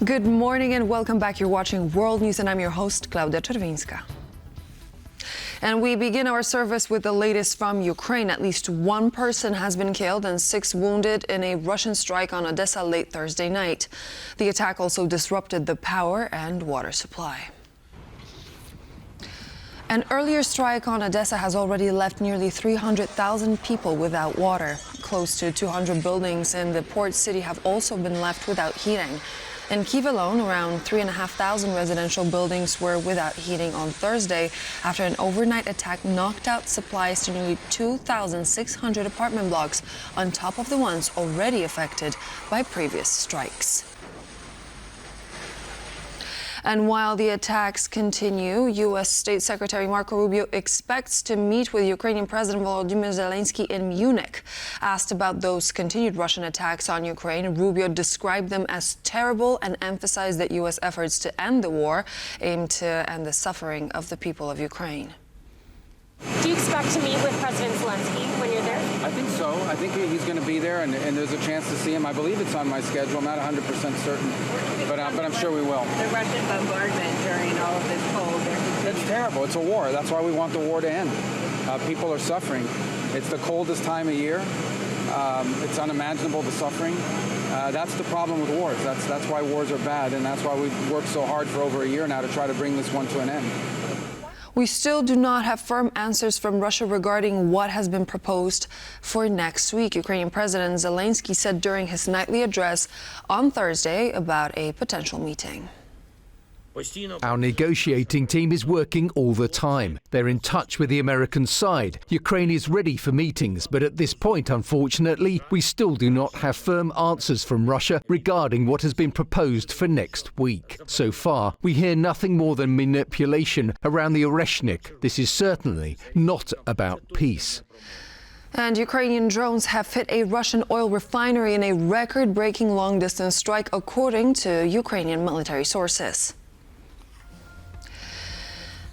Good morning and welcome back. You're watching World News and I'm your host, Klaudia Czerwińska. And we begin our service with the latest from Ukraine. At least one person has been killed and 6 wounded in a Russian strike on Odesa late Thursday night. The attack also disrupted the power and water supply. An earlier strike on Odesa has already left nearly 300,000 people without water. Close to 200 buildings in the port city have also been left without heating. In Kyiv alone, around 3,500 residential buildings were without heating on Thursday after an overnight attack knocked out supplies to nearly 2,600 apartment blocks, on top of the ones already affected by previous strikes. And while the attacks continue, U.S. State Secretary Marco Rubio expects to meet with Ukrainian President Volodymyr Zelenskyy in Munich. Asked about those continued Russian attacks on Ukraine, Rubio described them as terrible and emphasized that U.S. efforts to end the war aim to end the suffering of the people of Ukraine. Do you expect to meet with President Zelenskyy when you're there? I think so. I think he's going to be there, and there's a chance to see him. I believe it's on my schedule. I'm not 100% certain, but I'm sure we will. The Russian bombardment during all of this cold. It's terrible. It's a war. That's why we want the war to end. People are suffering. It's the coldest time of year. It's unimaginable, the suffering. That's the problem with wars. That's why wars are bad, and that's why we've worked so hard for over a year now to try to bring this one to an end. We still do not have firm answers from Russia regarding what has been proposed for next week. Ukrainian President Zelenskyy said during his nightly address on Thursday about a potential meeting. Our negotiating team is working all the time. They're in touch with the American side. Ukraine is ready for meetings, but at this point, unfortunately, we still do not have firm answers from Russia regarding what has been proposed for next week. So far, we hear nothing more than manipulation around the Oreshnik. This is certainly not about peace. And Ukrainian drones have hit a Russian oil refinery in a record-breaking long-distance strike, according to Ukrainian military sources.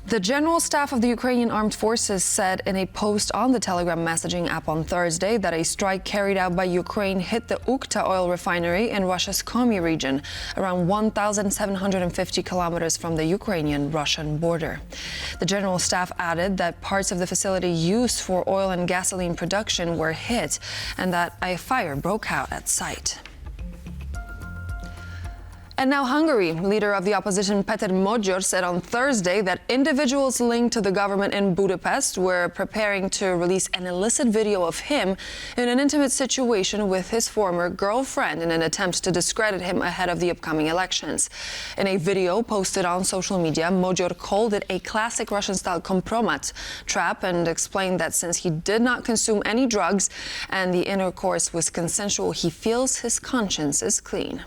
The General Staff of the Ukrainian Armed Forces said in a post on the Telegram messaging app on Thursday that a strike carried out by Ukraine hit the Ukhta oil refinery in Russia's Komi region, around 1,750 kilometers from the Ukrainian-Russian border. The General Staff added that parts of the facility used for oil and gasoline production were hit and that a fire broke out at site. And now Hungary. Leader of the opposition Péter Magyar said on Thursday that individuals linked to the government in Budapest were preparing to release an illicit video of him in an intimate situation with his former girlfriend in an attempt to discredit him ahead of the upcoming elections. In a video posted on social media, Magyar called it a classic Russian-style kompromat trap and explained that since he did not consume any drugs and the intercourse was consensual, he feels his conscience is clean.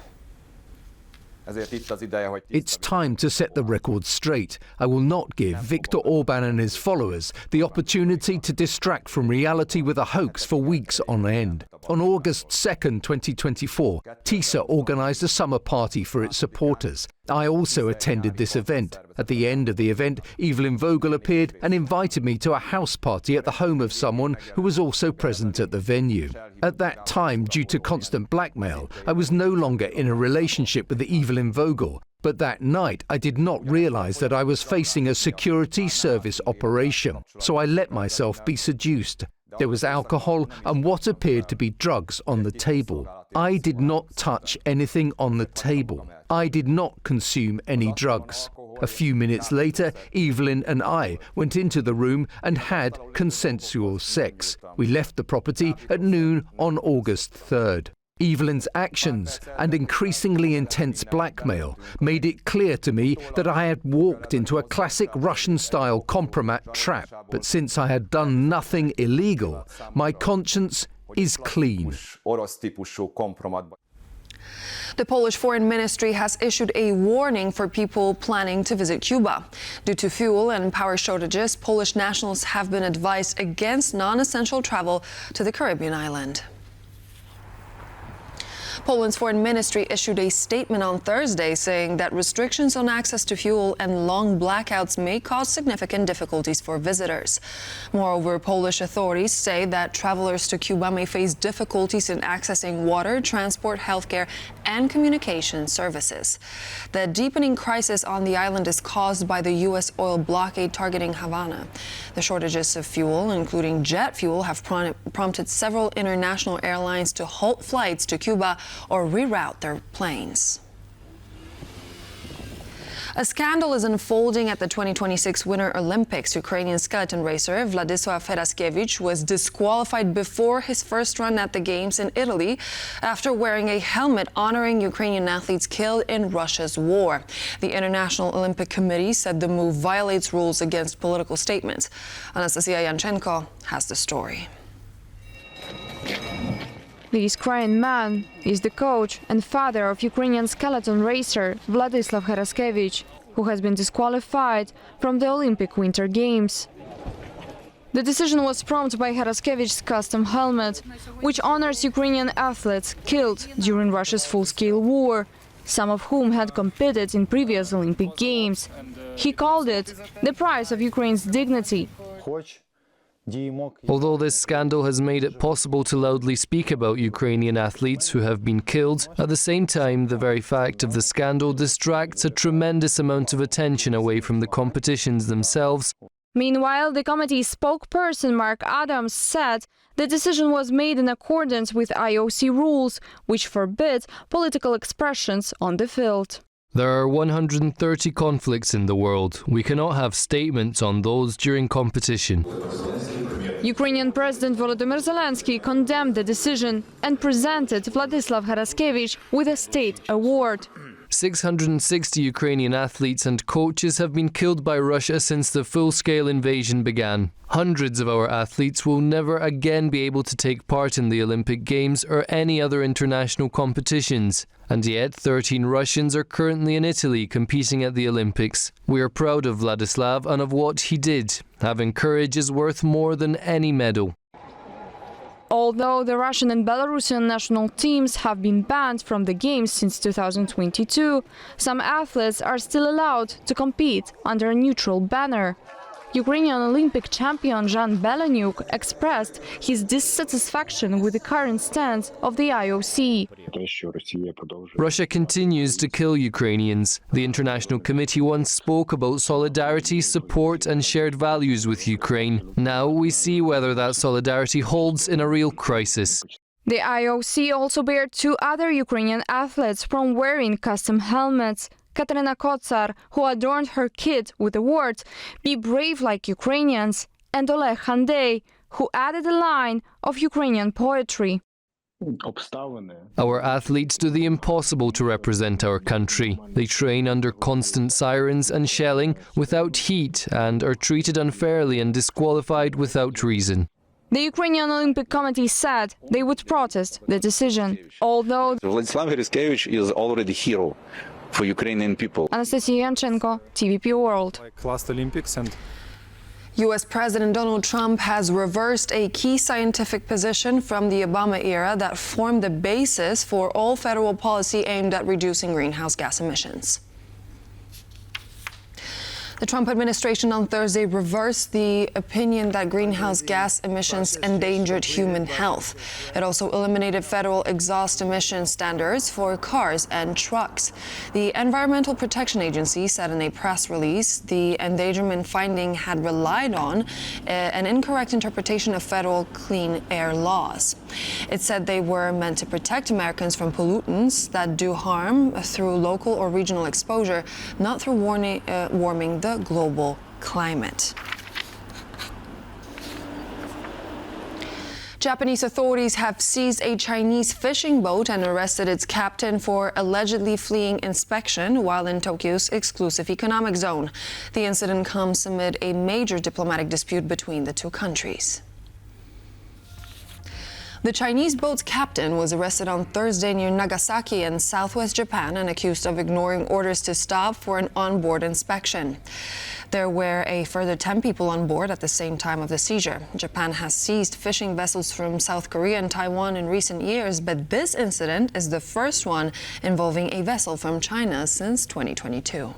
It's time to set the record straight. I will not give Viktor Orban and his followers the opportunity to distract from reality with a hoax for weeks on end. On August 2nd, 2024, TISA organised a summer party for its supporters. I also attended this event. At the end of the event, Evelyn Vogel appeared and invited me to a house party at the home of someone who was also present at the venue. At that time, due to constant blackmail, I was no longer in a relationship with Evelyn Vogel. But that night, I did not realize that I was facing a security service operation, so I let myself be seduced. There was alcohol and what appeared to be drugs on the table. I did not touch anything on the table. I did not consume any drugs. A few minutes later, Evelyn and I went into the room and had consensual sex. We left the property at noon on August 3rd. Evelyn's actions and increasingly intense blackmail made it clear to me that I had walked into a classic Russian-style kompromat trap. But since I had done nothing illegal, my conscience is clean. The Polish Foreign Ministry has issued a warning for people planning to visit Cuba. Due to fuel and power shortages, Polish nationals have been advised against non-essential travel to the Caribbean island. Poland's foreign ministry issued a statement on Thursday saying that restrictions on access to fuel and long blackouts may cause significant difficulties for visitors. Moreover, Polish authorities say that travelers to Cuba may face difficulties in accessing water, transport, healthcare, and communication services. The deepening crisis on the island is caused by the U.S. oil blockade targeting Havana. The shortages of fuel, including jet fuel, have prompted several international airlines to halt flights to Cuba or reroute their planes. A scandal is unfolding at the 2026 Winter Olympics. Ukrainian skeleton racer Władysław Heraskiewicz was disqualified before his first run at the Games in Italy after wearing a helmet honoring Ukrainian athletes killed in Russia's war. The International Olympic Committee said the move violates rules against political statements. Anastasia Yanchenko has the story. The Ukrainian man is the coach and father of Ukrainian skeleton racer Władysław Heraskiewicz, who has been disqualified from the Olympic Winter Games. The decision was prompted by Heraskiewicz's custom helmet, which honors Ukrainian athletes killed during Russia's full-scale war, some of whom had competed in previous Olympic Games. He called it the price of Ukraine's dignity. Although this scandal has made it possible to loudly speak about Ukrainian athletes who have been killed, at the same time, the very fact of the scandal distracts a tremendous amount of attention away from the competitions themselves. Meanwhile, the committee's spokesperson Mark Adams said the decision was made in accordance with IOC rules, which forbid political expressions on the field. There are 130 conflicts in the world. We cannot have statements on those during competition. Ukrainian President Volodymyr Zelenskyy condemned the decision and presented Władysław Heraskiewicz with a state award. 660 Ukrainian athletes and coaches have been killed by Russia since the full-scale invasion began. Hundreds of our athletes will never again be able to take part in the Olympic Games or any other international competitions. And yet 13 Russians are currently in Italy competing at the Olympics. We are proud of Władysław and of what he did. Having courage is worth more than any medal. Although the Russian and Belarusian national teams have been banned from the Games since 2022, some athletes are still allowed to compete under a neutral banner. Ukrainian Olympic champion Jan Beleniuk expressed his dissatisfaction with the current stance of the IOC. Russia continues to kill Ukrainians. The International Committee once spoke about solidarity, support and shared values with Ukraine. Now we see whether that solidarity holds in a real crisis. The IOC also barred two other Ukrainian athletes from wearing custom helmets. Katerina Kotsar, who adorned her kit with the words, "Be brave like Ukrainians," and Oleg Handey, who added a line of Ukrainian poetry. Our athletes do the impossible to represent our country. They train under constant sirens and shelling without heat and are treated unfairly and disqualified without reason. The Ukrainian Olympic Committee said they would protest the decision, although Władysław Heraskiewicz is already a hero for Ukrainian people. Anastasia Yanchenko, TVP World. Last Olympics and U.S. President Donald Trump has reversed a key scientific position from the Obama era that formed the basis for all federal policy aimed at reducing greenhouse gas emissions. The Trump administration on Thursday reversed the opinion that greenhouse gas emissions endangered human health. It also eliminated federal exhaust emission standards for cars and trucks. The Environmental Protection Agency said in a press release the endangerment finding had relied on an incorrect interpretation of federal clean air laws. It said they were meant to protect Americans from pollutants that do harm through local or regional exposure, not through warming the global climate. Japanese authorities have seized a Chinese fishing boat and arrested its captain for allegedly fleeing inspection while in Tokyo's exclusive economic zone. The incident comes amid a major diplomatic dispute between the two countries. The Chinese boat's captain was arrested on Thursday near Nagasaki in southwest Japan and accused of ignoring orders to stop for an onboard inspection. There were a further 10 people on board at the same time of the seizure. Japan has seized fishing vessels from South Korea and Taiwan in recent years, but this incident is the first one involving a vessel from China since 2022.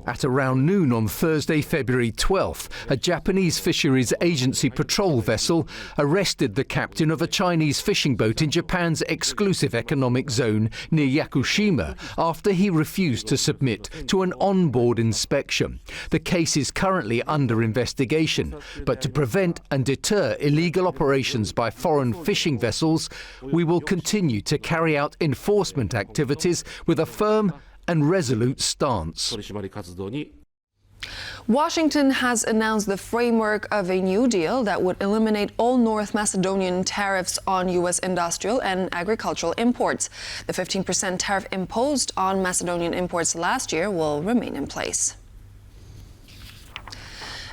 At around noon on Thursday, February 12th, a Japanese fisheries agency patrol vessel arrested the captain of a Chinese fishing boat in Japan's exclusive economic zone near Yakushima after he refused to submit to an on-board inspection. The case is currently under investigation, but to prevent and deter illegal operations by foreign fishing vessels, we will continue to carry out enforcement activities with a firm and resolute stance. Washington has announced the framework of a new deal that would eliminate all North Macedonian tariffs on U.S. industrial and agricultural imports. The 15% tariff imposed on Macedonian imports last year will remain in place.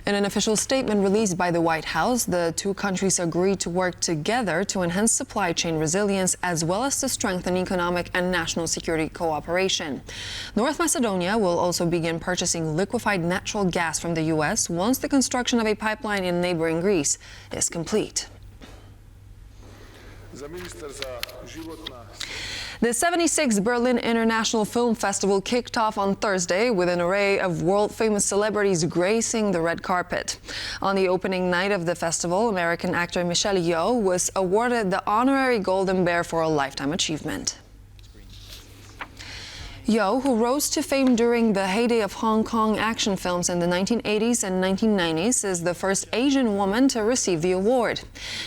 In an official statement released by the White House, the two countries agreed to work together to enhance supply chain resilience as well as to strengthen economic and national security cooperation. North Macedonia will also begin purchasing liquefied natural gas from the U.S. once the construction of a pipeline in neighboring Greece is complete. The 76th Berlin International Film Festival kicked off on Thursday with an array of world-famous celebrities gracing the red carpet. On the opening night of the festival, American actor Michelle Yeoh was awarded the honorary Golden Bear for a lifetime achievement. Yeoh, who rose to fame during the heyday of Hong Kong action films in the 1980s and 1990s, is the first Asian woman to receive the award.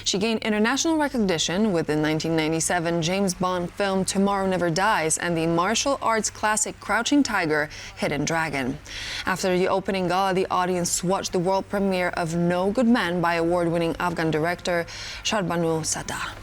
She gained international recognition with the 1997 James Bond film Tomorrow Never Dies and the martial arts classic Crouching Tiger, Hidden Dragon. After the opening gala, the audience watched the world premiere of No Good Man by award-winning Afghan director Shahrbanu Sadeh.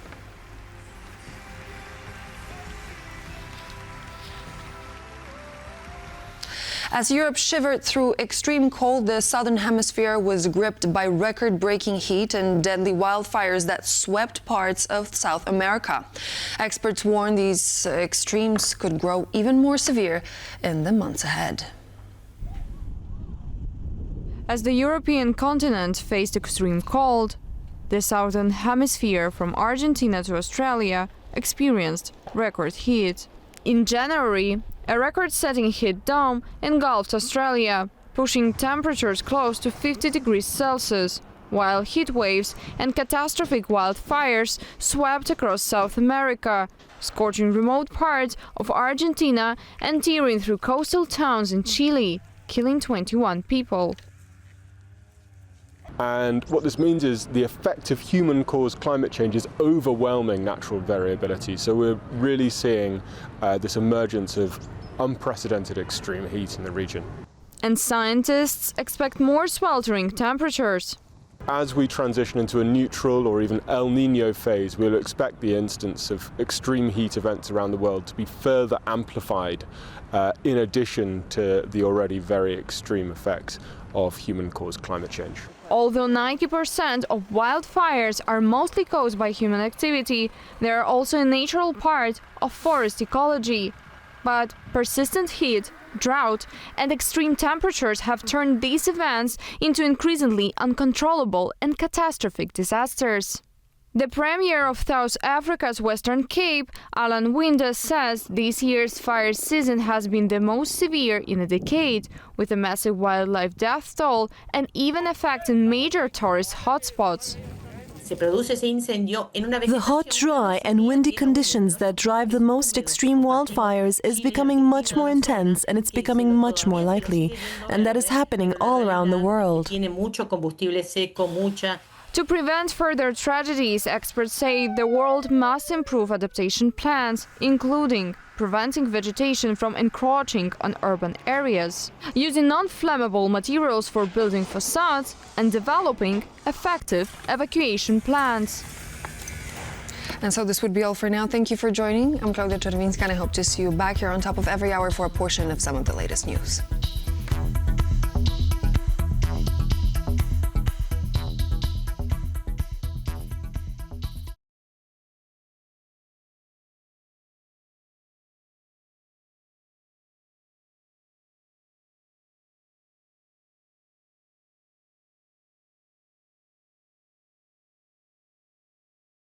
As Europe shivered through extreme cold, the southern hemisphere was gripped by record-breaking heat and deadly wildfires that swept parts of South America. Experts warn these extremes could grow even more severe in the months ahead. As the European continent faced extreme cold, the southern hemisphere from Argentina to Australia experienced record heat. In January, a record-setting heat dome engulfed Australia, pushing temperatures close to 50 degrees Celsius, while heat waves and catastrophic wildfires swept across South America, scorching remote parts of Argentina and tearing through coastal towns in Chile, killing 21 people. And what this means is the effect of human-caused climate change is overwhelming natural variability. So we're really seeing this emergence of unprecedented extreme heat in the region. And scientists expect more sweltering temperatures. As we transition into a neutral or even El Niño phase, we'll expect the instance of extreme heat events around the world to be further amplified in addition to the already very extreme effects of human-caused climate change. Although 90% of wildfires are mostly caused by human activity, they are also a natural part of forest ecology. But persistent heat, drought, and extreme temperatures have turned these events into increasingly uncontrollable and catastrophic disasters. The Premier of South Africa's Western Cape, Alan Winde, says this year's fire season has been the most severe in a decade, with a massive wildlife death toll and even affecting major tourist hotspots. The hot, dry and windy conditions that drive the most extreme wildfires is becoming much more intense, and it's becoming much more likely. And that is happening all around the world. To prevent further tragedies, experts say the world must improve adaptation plans, including preventing vegetation from encroaching on urban areas, using non-flammable materials for building facades, and developing effective evacuation plans. And so this would be all for now. Thank you for joining. I'm Claudia Czerwińska, and I hope to see you back here on top of every hour for a portion of some of the latest news.